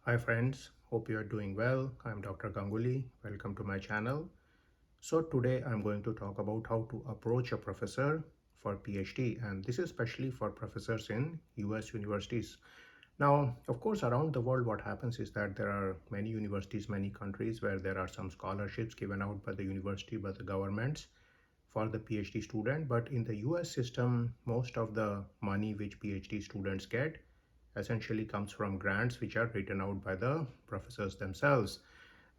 Hi friends, hope you are doing well. I'm Dr. Ganguly. Welcome to my channel. So today I'm going to talk about how to approach a professor for PhD, and this is especially for professors in US universities. Now, of course, around the world what happens is that there are many universities, many countries where there are some scholarships given out by the university, by the governments for the PhD student, but in the US system most of the money which PhD students get essentially comes from grants which are written out by the professors themselves.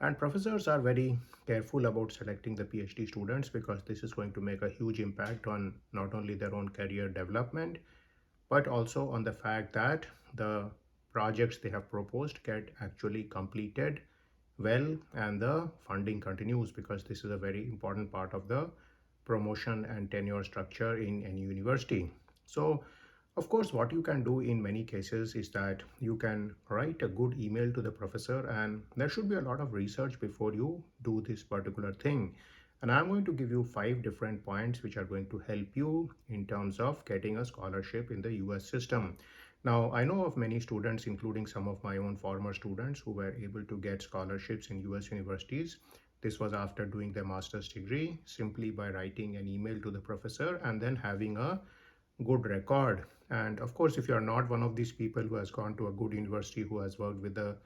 And professors are very careful about selecting the PhD students because this is going to make a huge impact on not only their own career development, but also on the fact that the projects they have proposed get actually completed well and the funding continues, because this is a very important part of the promotion and tenure structure in any university. So of course, what you can do in many cases is that you can write a good email to the professor, and there should be a lot of research before you do this particular thing. And I'm going to give you 5 different points which are going to help you in terms of getting a scholarship in the US system. Now, I know of many students, including some of my own former students, who were able to get scholarships in US universities. This was after doing their master's degree simply by writing an email to the professor and then having a good record. And of course, if you are not one of these people who has gone to a good university, who has worked with a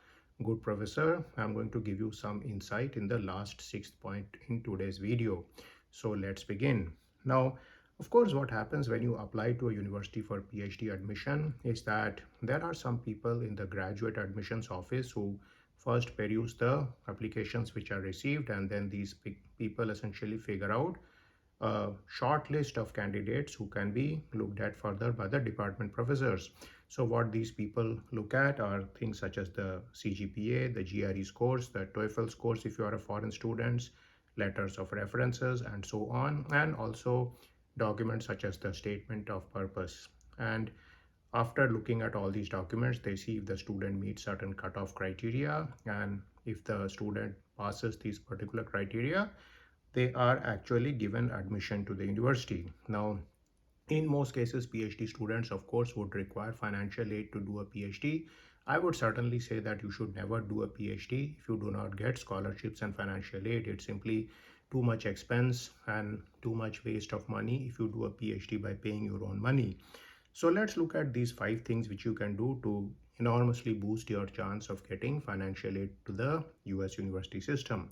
good professor, I'm going to give you some insight in the last sixth point in today's video. So let's begin. Now, of course, what happens when you apply to a university for PhD admission is that there are some people in the graduate admissions office who first peruse the applications which are received, and then these people essentially figure out a short list of candidates who can be looked at further by the department professors. So what these people look at are things such as the CGPA, the GRE scores, the TOEFL scores if you are a foreign student, letters of references, and so on, and also documents such as the statement of purpose. And after looking at all these documents, they see if the student meets certain cutoff criteria, and if the student passes these particular criteria, they are actually given admission to the university. Now, in most cases, PhD students, of course, would require financial aid to do a PhD. I would certainly say that you should never do a PhD if you do not get scholarships and financial aid. It's simply too much expense and too much waste of money if you do a PhD by paying your own money. So let's look at these 5 things which you can do to enormously boost your chance of getting financial aid to the US university system.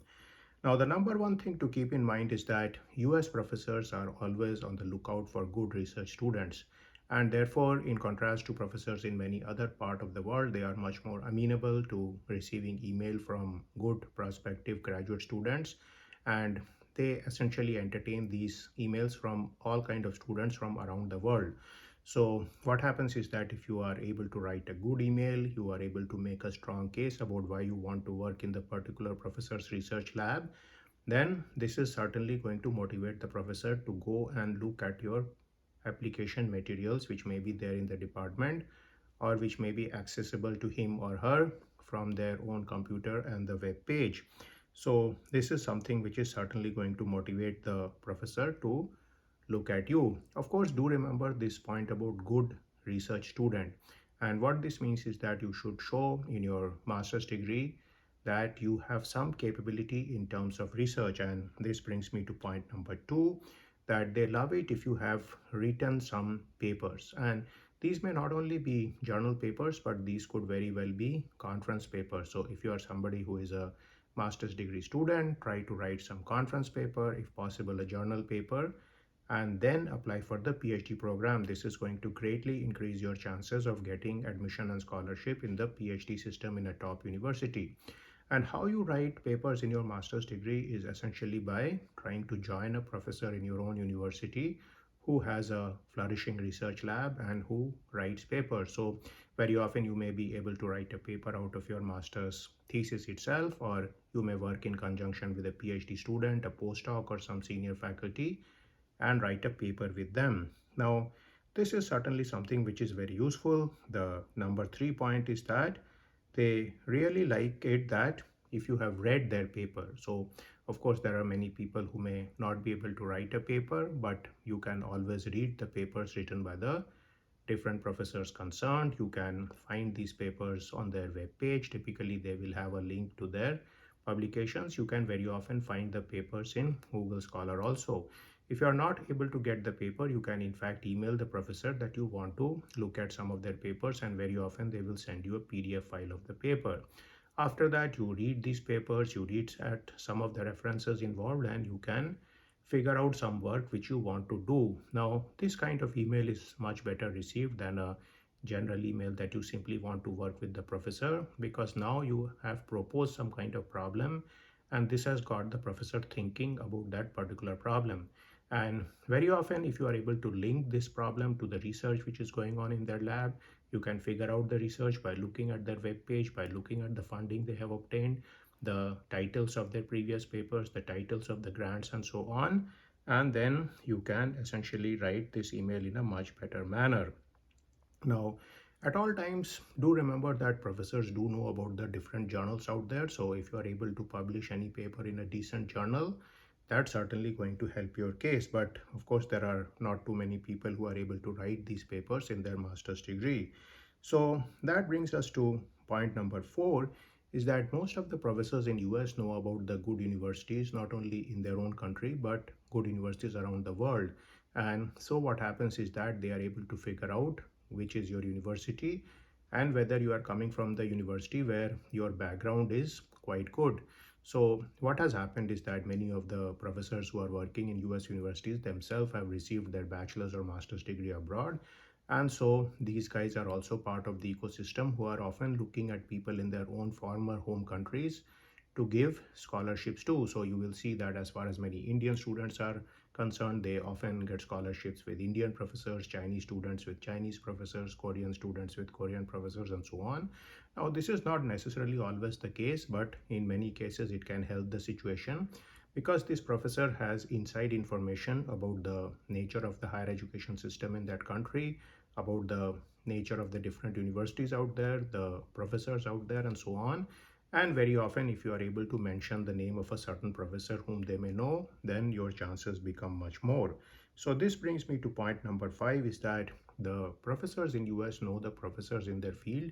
Now, the number one thing to keep in mind is that US professors are always on the lookout for good research students. And therefore, in contrast to professors in many other parts of the world, they are much more amenable to receiving email from good prospective graduate students. And they essentially entertain these emails from all kind of students from around the world. So what happens is that if you are able to write a good email, you are able to make a strong case about why you want to work in the particular professor's research lab, then this is certainly going to motivate the professor to go and look at your application materials which may be there in the department, or which may be accessible to him or her from their own computer and the web page. So this is something which is certainly going to motivate the professor to look at you. Of course, do remember this point about good research student. And what this means is that you should show in your master's degree that you have some capability in terms of research. And this brings me to point number 2, that they love it if you have written some papers. And these may not only be journal papers, but these could very well be conference papers. So if you are somebody who is a master's degree student, try to write some conference paper, if possible a journal paper, and then apply for the PhD program. This is going to greatly increase your chances of getting admission and scholarship in the PhD system in a top university. And how you write papers in your master's degree is essentially by trying to join a professor in your own university who has a flourishing research lab and who writes papers. So very often you may be able to write a paper out of your master's thesis itself, or you may work in conjunction with a PhD student, a postdoc, or some senior faculty, and write a paper with them. Now, this is certainly something which is very useful. The number 3 point is that they really like it that if you have read their paper. So of course there are many people who may not be able to write a paper, but you can always read the papers written by the different professors concerned. You can find these papers on their web page. Typically, they will have a link to their publications. You can very often find the papers in Google Scholar also. If you are not able to get the paper, you can in fact email the professor that you want to look at some of their papers, and very often they will send you a PDF file of the paper. After that, you read these papers, you read at some of the references involved, and you can figure out some work which you want to do. Now, this kind of email is much better received than a general email that you simply want to work with the professor, because now you have proposed some kind of problem, and this has got the professor thinking about that particular problem. And very often, if you are able to link this problem to the research which is going on in their lab, you can figure out the research by looking at their web page, by looking at the funding they have obtained, the titles of their previous papers, the titles of the grants, and so on. And then you can essentially write this email in a much better manner. Now, at all times, do remember that professors do know about the different journals out there. So if you are able to publish any paper in a decent journal, that's certainly going to help your case. But of course, there are not too many people who are able to write these papers in their master's degree. So that brings us to point number 4, is that most of the professors in US know about the good universities, not only in their own country, but good universities around the world. And so what happens is that they are able to figure out which is your university and whether you are coming from the university where your background is quite good. So what has happened is that many of the professors who are working in US universities themselves have received their bachelor's or master's degree abroad, and so these guys are also part of the ecosystem who are often looking at people in their own former home countries to give scholarships to. So you will see that as far as many Indian students are concerned, they often get scholarships with Indian professors, Chinese students with Chinese professors, Korean students with Korean professors, and so on. Now, this is not necessarily always the case, but in many cases it can help the situation, because this professor has inside information about the nature of the higher education system in that country, about the nature of the different universities out there, the professors out there, and so on. And very often, if you are able to mention the name of a certain professor whom they may know, then your chances become much more. So this brings me to point number 5, is that the professors in US know the professors in their field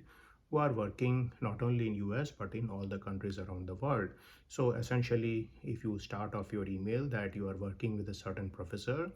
who are working not only in US but in all the countries around the world. So essentially, if you start off your email that you are working with a certain professor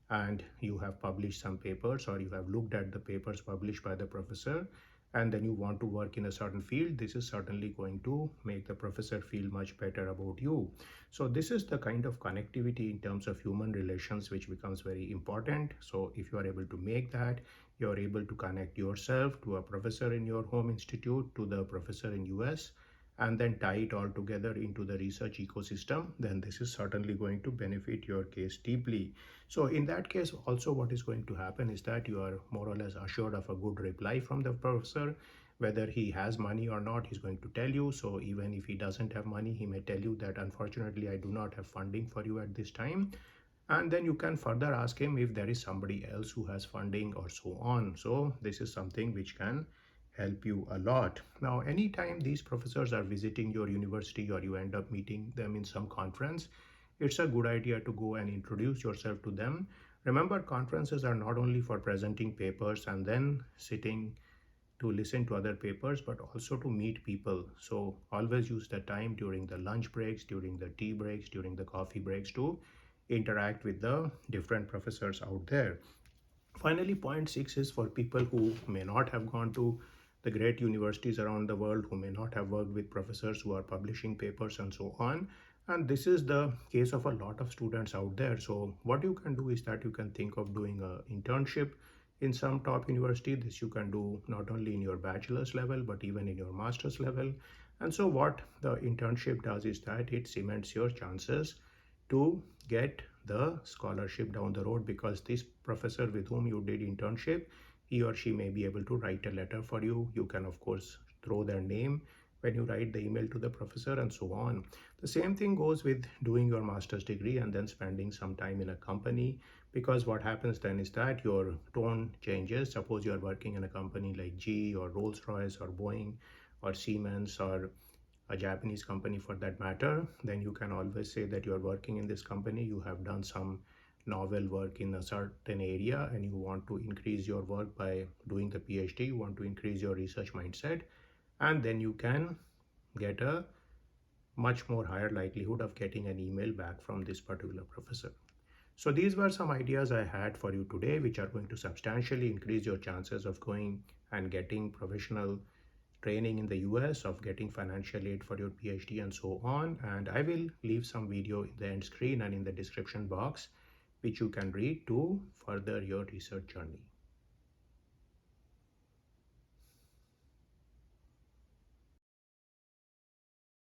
and you have published some papers, or you have looked at the papers published by the professor, and then you want to work in a certain field, this is certainly going to make the professor feel much better about you. So this is the kind of connectivity in terms of human relations which becomes very important. So if you are able to make that, you are able to connect yourself to a professor in your home institute, to the professor in US, and then tie it all together into the research ecosystem, then this is certainly going to benefit your case deeply. So in that case, also what is going to happen is that you are more or less assured of a good reply from the professor. Whether he has money or not, he's going to tell you. So even if he doesn't have money, he may tell you that unfortunately I do not have funding for you at this time. And then you can further ask him if there is somebody else who has funding or so on. So this is something which can help you a lot. Now, anytime these professors are visiting your university or you end up meeting them in some conference, it's a good idea to go and introduce yourself to them. Remember, conferences are not only for presenting papers and then sitting to listen to other papers, but also to meet people. So always use the time during the lunch breaks, during the tea breaks, during the coffee breaks to interact with the different professors out there. Finally, point 6 is for people who may not have gone to the great universities around the world, who may not have worked with professors who are publishing papers and so on. And this is the case of a lot of students out there. So what you can do is that you can think of doing an internship in some top university. This you can do not only in your bachelor's level, but even in your master's level. And so what the internship does is that it cements your chances to get the scholarship down the road, because this professor with whom you did internship, he or she may be able to write a letter for you. You can of course throw their name when you write the email to the professor, and so on. The same thing goes with doing your master's degree and then spending some time in a company, because what happens then is that your tone changes. Suppose you are working in a company like GE or Rolls-Royce or Boeing or Siemens or a Japanese company for that matter, then you can always say that you are working in this company, you have done some novel work in a certain area and you want to increase your work by doing the PhD, you want to increase your research mindset, and then you can get a much more higher likelihood of getting an email back from this particular professor. So these were some ideas I had for you today, which are going to substantially increase your chances of going and getting professional training in the US, of getting financial aid for your PhD and so on. And I will leave some video in the end screen and in the description box, which you can read to further your research journey.